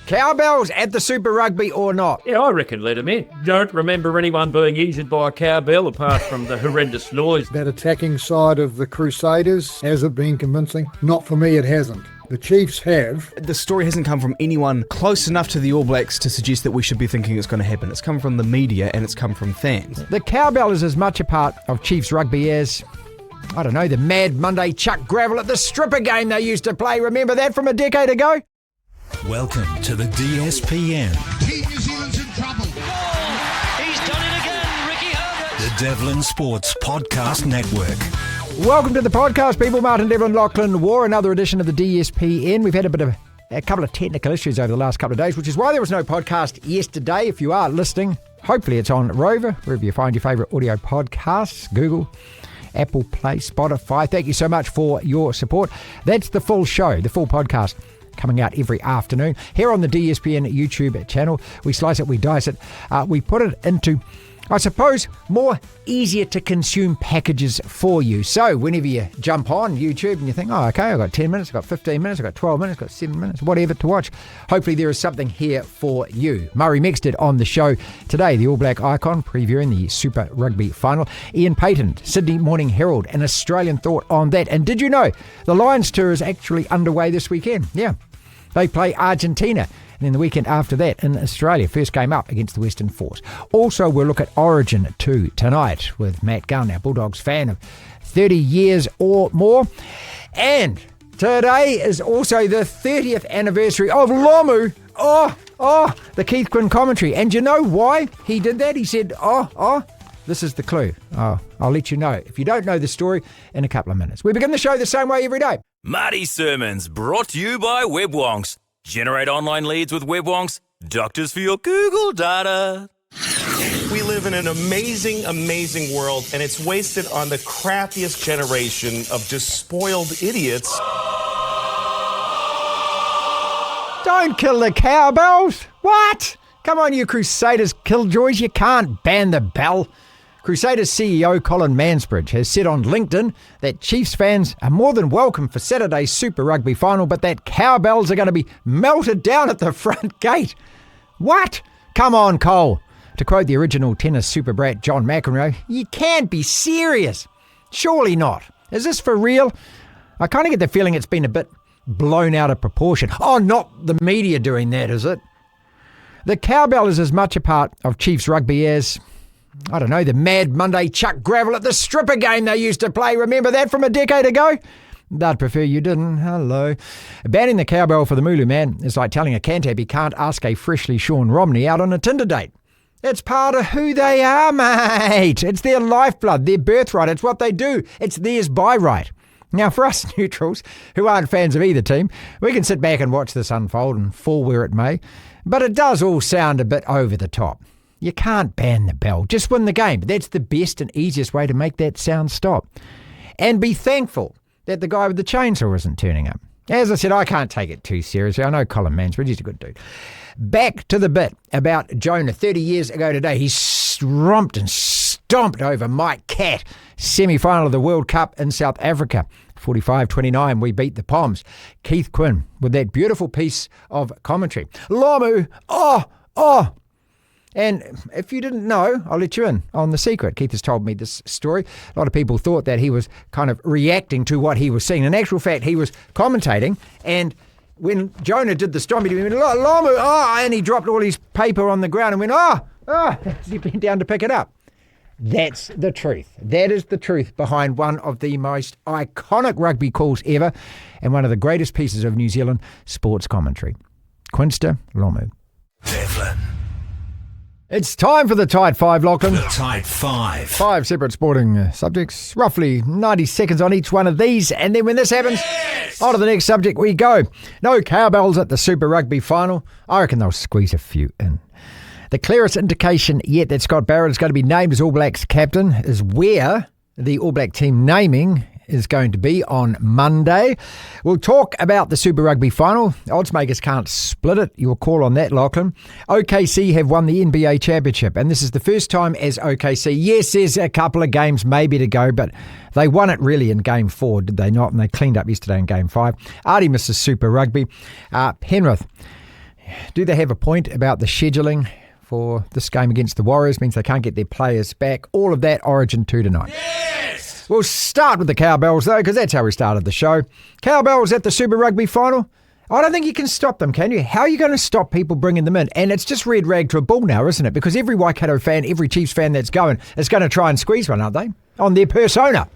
Cowbells at the Super Rugby or not? Yeah, I reckon let him in. Don't remember anyone being injured by a cowbell apart from the horrendous noise. That attacking side of the Crusaders, has it been convincing? Not for me, it hasn't. The Chiefs have. The story hasn't come from anyone close enough to the All Blacks to suggest that we should be thinking it's going to happen. It's come from the media and it's come from fans. The cowbell is as much a part of Chiefs rugby as, I don't know, the Mad Monday chuck gravel at the stripper game they used to play. Remember that from a decade ago? Welcome to the DSPN. Team New Zealand's in trouble. Oh, he's done it again, Ricky Herbert. The Devlin Sports Podcast Network. Welcome to the podcast, people. Martin, Devlin, Lachlan Waugh, another edition of the DSPN. We've had a couple of technical issues over the last couple of days, which is why there was no podcast yesterday. If you are listening, hopefully it's on Rover, wherever you find your favourite audio podcasts, Google, Apple Play, Spotify. Thank you so much for your support. That's the full show, the full podcast, coming out every afternoon here on the DSPN YouTube channel. We slice it, we dice it, we put it into, I suppose, more easier to consume packages for you. So whenever you jump on YouTube and you think, oh, okay, I've got 10 minutes, I've got 15 minutes, I've got 12 minutes, I've got 7 minutes, whatever to watch, hopefully there is something here for you. Murray Mexted on the show today, the All Black icon, previewing the Super Rugby final. Ian Payton, Sydney Morning Herald, an Australian thought on that. And did you know the Lions tour is actually underway this weekend? Yeah, they play Argentina. And then the weekend after that in Australia, first game up against the Western Force. Also, we'll look at Origin 2 tonight with Matt Gunn, our Bulldogs fan of 30 years or more. And today is also the 30th anniversary of Lomu. The Keith Quinn commentary. And you know why he did that? He said, this is the clue. I'll let you know if you don't know the story in a couple of minutes. We begin the show the same way every day. Marty Sermons, brought to you by WebWonks. Generate online leads with WebWonks. Doctors for your Google data. We live in an amazing, amazing world, and it's wasted on the crappiest generation of just spoiled idiots. Don't kill the cowbells. What? Come on, you Crusaders Killjoys. You can't ban the bell. Crusaders CEO Colin Mansbridge has said on LinkedIn that Chiefs fans are more than welcome for Saturday's Super Rugby final, but that cowbells are going to be melted down at the front gate. What? Come on, Cole. To quote the original tennis super brat John McEnroe, you can't be serious. Surely not. Is this for real? I kind of get the feeling it's been a bit blown out of proportion. Oh, not the media doing that, is it? The cowbell is as much a part of Chiefs rugby as, I don't know, the Mad Monday chuck gravel at the stripper game they used to play. Remember that from a decade ago? I'd prefer you didn't. Hello. Banning the cowbell for the Mulu man is like telling a cantab he can't ask a freshly shorn Romney out on a Tinder date. It's part of who they are, mate. It's their lifeblood, their birthright. It's what they do. It's theirs by right. Now, for us neutrals, who aren't fans of either team, we can sit back and watch this unfold and fall where it may. But it does all sound a bit over the top. You can't ban the bell. Just win the game. That's the best and easiest way to make that sound stop. And be thankful that the guy with the chainsaw isn't turning up. As I said, I can't take it too seriously. I know Colin Mansbridge, he's a good dude. Back to the bit about Jonah. 30 years ago today, he stomped over Mike Catt, semi-final of the World Cup in South Africa. 45-29, we beat the Poms. Keith Quinn with that beautiful piece of commentary. Lomu, And if you didn't know, I'll let you in on the secret. Keith has told me this story. A lot of people thought that he was kind of reacting to what he was seeing. In actual fact, he was commentating, and when Jonah did the stomp, he went, Lomu, and he dropped all his paper on the ground and went, as he bent down to pick it up. That's the truth. That is the truth behind one of the most iconic rugby calls ever and one of the greatest pieces of New Zealand sports commentary. Quinster Lomu. Devlin. It's time for the Tight Five, Lachlan. The Tight Five. 5 separate sporting subjects, roughly 90 seconds on each one of these. And then when this happens, on to the next subject we go. No cowbells at the Super Rugby final. I reckon they'll squeeze a few in. The clearest indication yet that Scott Barrett is going to be named as All Blacks captain is where the All Black team naming is going to be on Monday. We'll talk about the Super Rugby final. Oddsmakers can't split it. Your call on that, Lachlan. OKC have won the NBA championship, and this is the first time as OKC. Yes, there's a couple of games maybe to go, but they won it really in Game 4, did they not? And they cleaned up yesterday in Game 5. Ardie misses Super Rugby. Penrith, Do they have a point about the scheduling for this game against the Warriors? Means they can't get their players back. All of that, Origin 2 tonight. Yes! We'll start with the Cowbells, though, because that's how we started the show. Cowbells at the Super Rugby final. I don't think you can stop them, can you? How are you going to stop people bringing them in? And it's just red rag to a bull now, isn't it? Because every Waikato fan, every Chiefs fan that's going is going to try and squeeze one, aren't they? On their persona.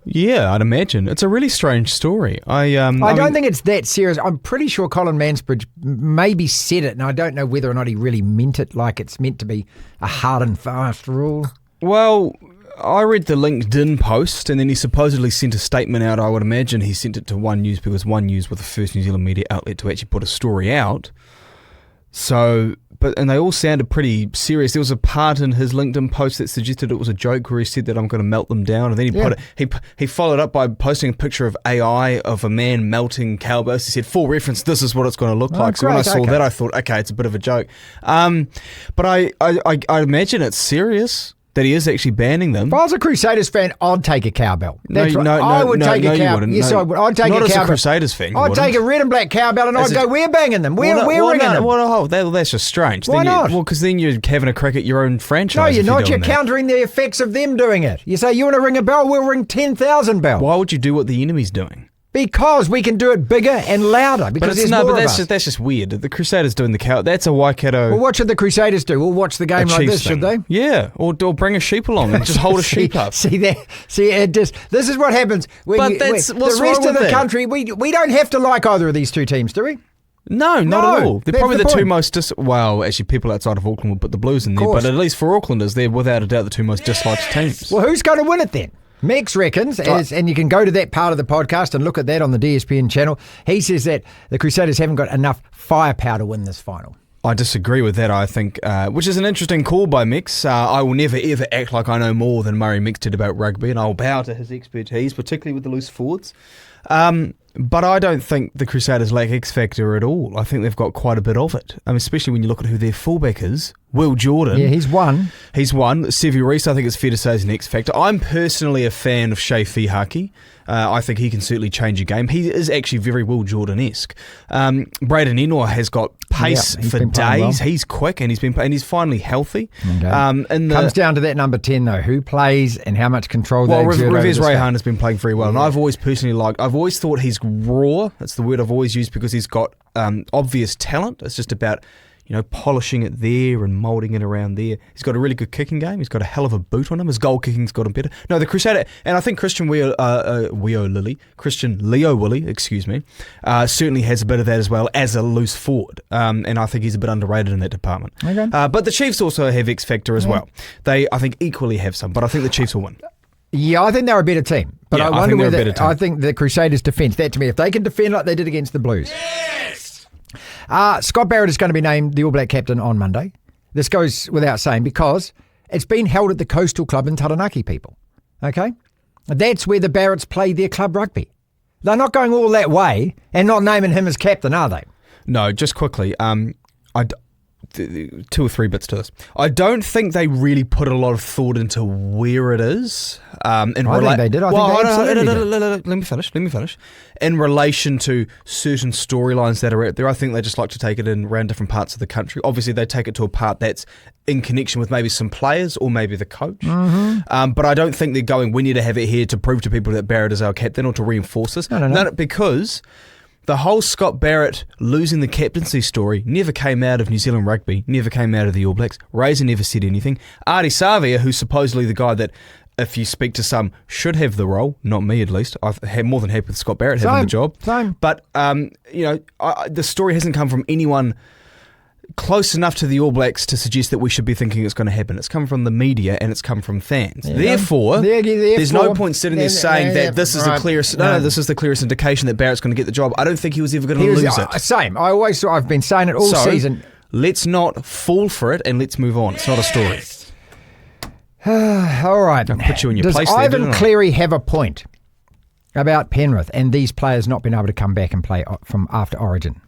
Yeah, I'd imagine. It's a really strange story. I don't think it's that serious. I'm pretty sure Colin Mansbridge maybe said it, and I don't know whether or not he really meant it like it's meant to be a hard and fast rule. Well, I read the LinkedIn post, and then he supposedly sent a statement out. I would imagine he sent it to One News because One News was the first New Zealand media outlet to actually put a story out. So, and they all sounded pretty serious. There was a part in his LinkedIn post that suggested it was a joke where he said that I'm going to melt them down, and then he followed up by posting a picture of AI of a man melting cowbells. He said, "Full reference, this is what it's going to look like." So when I saw that, I thought, okay, it's a bit of a joke. But I imagine it's serious that he is actually banning them. If I was a Crusaders fan, I'd take a cowbell. I would take a cowbell. Yes, I would. I'd take not a as cowbell. a Crusaders fan. I'd take a red and black cowbell, and I'd go, we're banging them. We're ringing them. That's just strange. Why not? Well, because then you're having a crack at your own franchise. No, you're not. You're that. countering the effects of them doing it. You say, you want to ring a bell? We'll ring 10,000 bells. Why would you do what the enemy's doing? Because we can do it bigger and louder. Because that's just weird. The Crusaders doing the cow. That's a Waikato. Well, what should the Crusaders do? We'll watch the game like this, should they? Yeah, or bring a sheep along and just hold a sheep up. See, this is what happens. The rest of the country, we don't have to like either of these two teams, do we? No, not at all. They're probably the two most actually, people outside of Auckland would put the Blues in there, but at least for Aucklanders, they're without a doubt the two most disliked teams. Well, who's going to win it then? Mex reckons, and you can go to that part of the podcast and look at that on the DSPN channel. He says that the Crusaders haven't got enough firepower to win this final. I disagree with that, I think, which is an interesting call by Mex. I will never, ever act like I know more than Murray Mex did about rugby, and I'll bow to his expertise, particularly with the loose forwards. But I don't think the Crusaders lack X factor at all. I think they've got quite a bit of it. Especially when you look at who their fullback is. Will Jordan. Yeah, he's one. Sevi Reece, I think it's fair to say, is an X factor. I'm personally a fan of Shea Fihaki. I think he can certainly change a game. He is actually very Will Jordan-esque. Braden Enoa has got pace for days. Well. He's quick and he's finally healthy. Okay. Comes down to that number 10 though. Who plays and how much control they exert. Revez Rehan has been playing very well, and I've always thought he's raw. That's the word I've always used because he's got obvious talent. It's just about polishing it there and moulding it around there. He's got a really good kicking game. He's got a hell of a boot on him. His goal kicking's got him better. No, the Crusader, and I think Christian Leo Willie, certainly has a bit of that as well as a loose forward. And I think he's a bit underrated in that department. Okay. But the Chiefs also have X factor as well. They, I think, equally have some, but I think the Chiefs will win. Yeah, I think they're a better team. But I wonder whether I think the Crusaders' defence, that to me, if they can defend like they did against the Blues. Yes! Scott Barrett is going to be named the All Black captain on Monday. This goes without saying because it's been held at the Coastal Club in Taranaki, people. Okay? That's where the Barretts play their club rugby. They're not going all that way and not naming him as captain, are they? No, just quickly. 2 or 3 bits to this. I don't think they really put a lot of thought into where it is. I think they did. Let me finish. In relation to certain storylines that are out there, I think they just like to take it in around different parts of the country. Obviously, they take it to a part that's in connection with maybe some players or maybe the coach. Mm-hmm. But I don't think they're going, we need to have it here to prove to people that Barrett is our captain or to reinforce this. No, because the whole Scott Barrett losing the captaincy story never came out of New Zealand rugby, never came out of the All Blacks. Razor never said anything. Ardie Savea, who's supposedly the guy that, if you speak to some, should have the role, not me at least. I'm more than happy with Scott Barrett having the job. Same. But, the story hasn't come from anyone close enough to the All Blacks to suggest that we should be thinking it's going to happen. It's come from the media and it's come from fans. Yeah. Therefore, there's no point sitting there saying that this is the clearest. This is the clearest indication that Barrett's going to get the job. I don't think he was ever going to lose it. Same. I've been saying it all season. Let's not fall for it and let's move on. It's not a story. All right. I'll put you in your place. Does Ivan Cleary have a point about Penrith and these players not being able to come back and play from after Origin?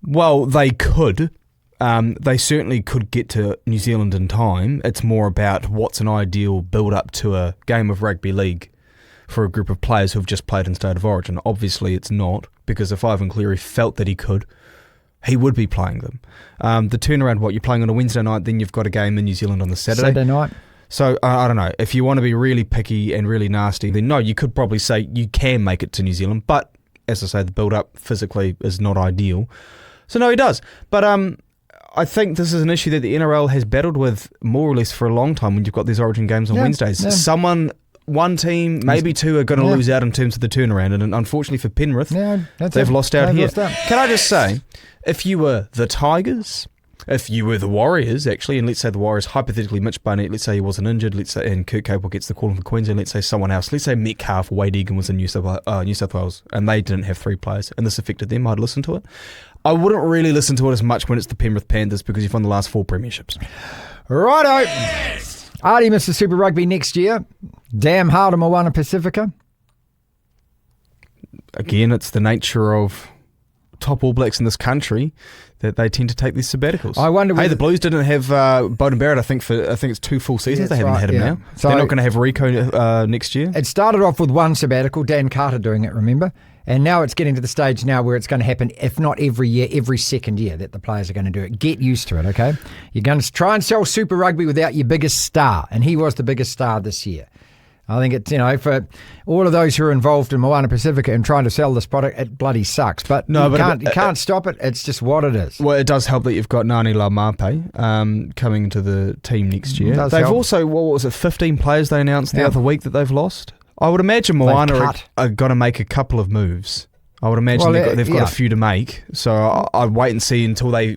Well, they could. They certainly could get to New Zealand in time. It's more about what's an ideal build-up to a game of rugby league for a group of players who've just played in State of Origin. Obviously, it's not, because if Ivan Cleary felt that he could, he would be playing them. The turnaround, you're playing on a Wednesday night, then you've got a game in New Zealand on the Saturday night. So, I don't know. If you want to be really picky and really nasty, then no, you could probably say you can make it to New Zealand. But, as I say, the build-up physically is not ideal. So, no, he does. But I think this is an issue that the NRL has battled with more or less for a long time when you've got these Origin games on Wednesdays. Yeah. One team, maybe two, are going to lose out in terms of the turnaround. And unfortunately for Penrith, they've lost out here. Can I just say, if you were the Tigers, if you were the Warriors, actually, and let's say the Warriors, hypothetically, Mitch Barnett, let's say he wasn't injured, let's say, and Kurt Capewell gets the call for Queensland, let's say someone else, let's say Metcalf or Wade Egan was in New South Wales, and they didn't have 3 players, and this affected them, I'd listen to it. I wouldn't really listen to it as much when it's the Penrith Panthers because you've won the last 4 premierships. Righto. Ardie misses Super Rugby next year. Damn hard on Moana Pacifica. Again, it's the nature of top All Blacks in this country that they tend to take these sabbaticals. I wonder. The Blues didn't have Bowden Barrett. I think it's 2 full seasons. They haven't had him now. So they're not going to have Rico next year. It started off with one sabbatical. Dan Carter doing it. Remember. And now it's getting to the stage now where it's going to happen, if not every year, every second year that the players are going to do it. Get used to it, okay? You're going to try and sell Super Rugby without your biggest star, and he was the biggest star this year. I think it's, for all of those who are involved in Moana Pacifica and trying to sell this product, it bloody sucks. But you can't stop it. It's just what it is. Well, it does help that you've got Ngani Laumape coming to the team next year. They've help. Also, 15 players they announced the other week that they've lost? I would imagine Moana are going to make a couple of moves. I would imagine they've got a few to make. So I'd wait and see until they,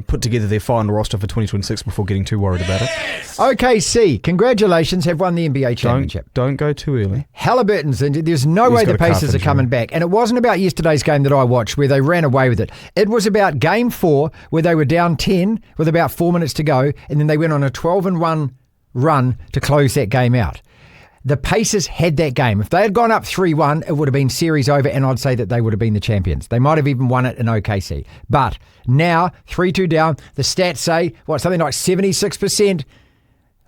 put together their final roster for 2026 before getting too worried about it. OKC, congratulations, have won the NBA championship. Don't go too early. Halliburton's injured. There's no way the Pacers are coming back. And it wasn't about yesterday's game that I watched where they ran away with it. It was about game 4 where they were down 10 with about 4 minutes to go, and then they went on a 12-1 run to close that game out. The Pacers had that game. If they had gone up 3-1, it would have been series over, and I'd say that they would have been the champions. They might have even won it in OKC. But now, 3-2 down, the stats say, something like 76%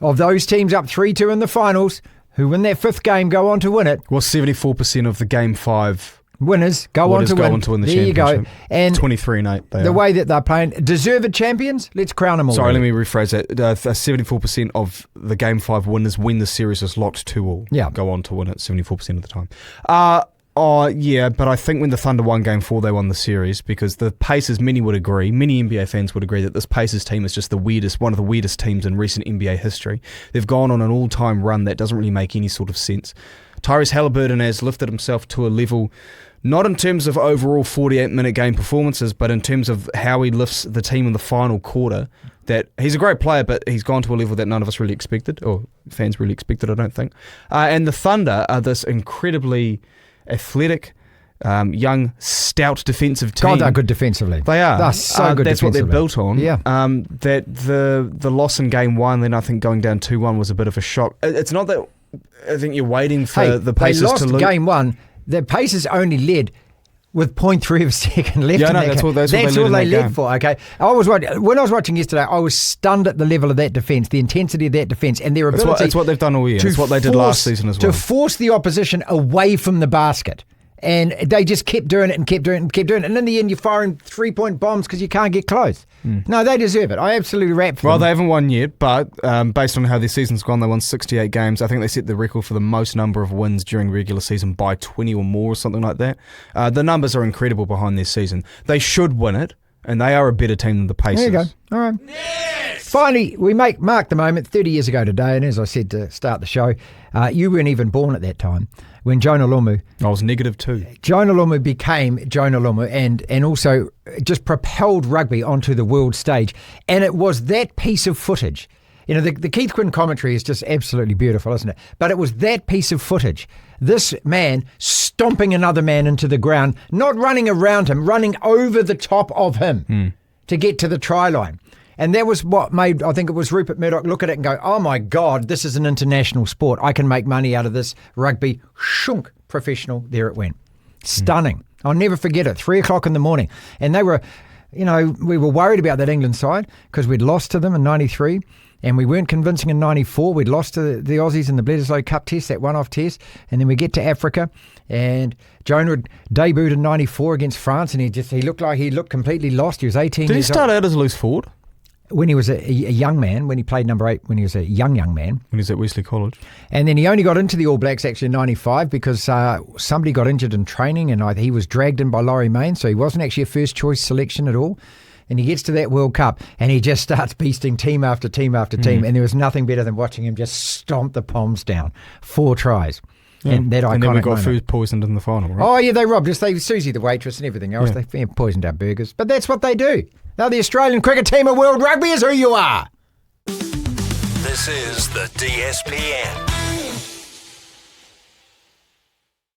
of those teams up 3-2 in the finals who win that 5th game go on to win it. Well, 74% of the game 5 winners go on to win the championship. There you go. And 23-8. The way that they're playing, deserved champions. Let's crown them all. Sorry, let me rephrase that. 74% of the game 5 winners when the series is locked 2-2. Yeah, go on to win it 74% of the time. But I think when the Thunder won game 4, they won the series because the Pacers, many NBA fans would agree that this Pacers team is just one of the weirdest teams in recent NBA history. They've gone on an all-time run that doesn't really make any sort of sense. Tyrese Halliburton has lifted himself to a level, not in terms of overall 48-minute game performances, but in terms of how he lifts the team in the final quarter. That he's a great player, but he's gone to a level that none of us really expected, or fans really expected, I don't think. And the Thunder are this incredibly athletic, young, stout defensive team. God, they're good defensively. They are. They're so good That's defensively. what they're built on. Yeah. That the loss in game 1, then I think going down 2-1 was a bit of a shock. It's not that I think you're waiting for the Pacers to lose. They lost game 1. The Pacers only led with 0.3 of a second left in that game. That's all they led for, okay? When I was watching yesterday, I was stunned at the level of that defence, the intensity of that defence, and their ability. That's what they've done all year. It's what they did last season as well. To force the opposition away from the basket. And they just kept doing it and kept doing it and kept doing it. And in the end, you're firing 3-point bombs because you can't get close. No, they deserve it. I absolutely rap for them. Well, they haven't won yet, but based on how their season's gone, they won 68 games. I think they set the record for the most number of wins during regular season by 20 or more or something like that. The numbers are incredible behind this season. They should win it, and they are a better team than the Pacers. There you go. All right. Yes! Finally, we mark the moment 30 years ago today, and as I said to start the show, you weren't even born at that time. When Jonah Lomu... I was -2. Jonah Lomu became Jonah Lomu and also just propelled rugby onto the world stage. And it was that piece of footage. The Keith Quinn commentary is just absolutely beautiful, isn't it? But it was that piece of footage. This man stomping another man into the ground, not running around him, running over the top of him to get to the try line. And that was what made, I think it was Rupert Murdoch look at it and go, oh my God, this is an international sport. I can make money out of this. Rugby, shunk, professional, there it went. Stunning. I'll never forget it, 3:00 in the morning. And they were, we were worried about that England side because we'd lost to them in 93. And we weren't convincing in 94. We'd lost to the Aussies in the Bledisloe Cup test, that one-off test. And then we get to Africa. And Jonah debuted in 94 against France. And he looked completely lost. He was 18 Did he years start old. out as a loose forward? When he was a young man, when he played number 8, when he was a young man. When he was at Wesley College. And then he only got into the All Blacks actually in 95 because somebody got injured in training and he was dragged in by Laurie Main. So he wasn't actually a first-choice selection at all. And he gets to that World Cup and he just starts beasting team after team after team. And there was nothing better than watching him just stomp the Poms down. 4 tries. Yeah. And that iconic And then we got moment. food poisoned in the final, right? Oh, yeah, they robbed us. Susie the waitress and everything else. Yeah. They poisoned our burgers. But that's what they do. Now the Australian cricket team of World Rugby is who you are. This is the DSPN